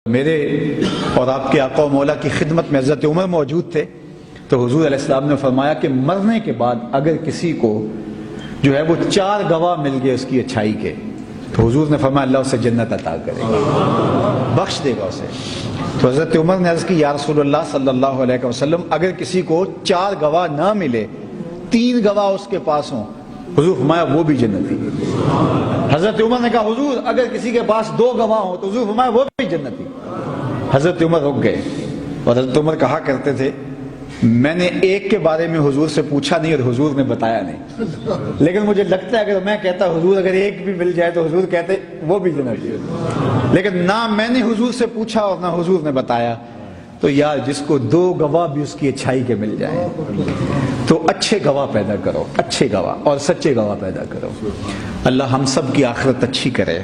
میرے اور آپ کے آقا و مولا کی خدمت میں حضرت عمر موجود تھے تو حضور علیہ السلام نے فرمایا کہ مرنے کے بعد اگر کسی کو جو ہے وہ 4 گواہ مل گئے اس کی اچھائی کے تو حضور نے فرمایا اللہ اسے جنت عطا کرے گا، بخش دے گا اسے۔ تو حضرت عمر نے عرض کی یا رسول اللہ صلی اللہ علیہ وسلم اگر کسی کو 4 گواہ نہ ملے 3 گواہ اس کے پاس ہوں، حضور فرمایا وہ بھی جنتی۔ حضرت عمر نے کہا حضور اگر کسی کے پاس 2 گواہ ہوں تو حضور فرمایا وہ بھی جنتی۔ حضرت عمر رک گئے اور حضرت عمر کہا کرتے تھے میں نے ایک کے بارے میں حضور سے پوچھا نہیں اور حضور نے بتایا نہیں، لیکن مجھے لگتا ہے اگر میں کہتا حضور اگر ایک بھی مل جائے تو حضور کہتے وہ بھی جنتی، لیکن نہ میں نے حضور سے پوچھا اور نہ حضور نے بتایا۔ تو یار جس کو 2 گواہ بھی اس کی اچھائی کے مل جائیں تو اچھے گواہ پیدا کرو، اچھے گواہ اور سچے گواہ پیدا کرو۔ اللہ ہم سب کی آخرت اچھی کرے۔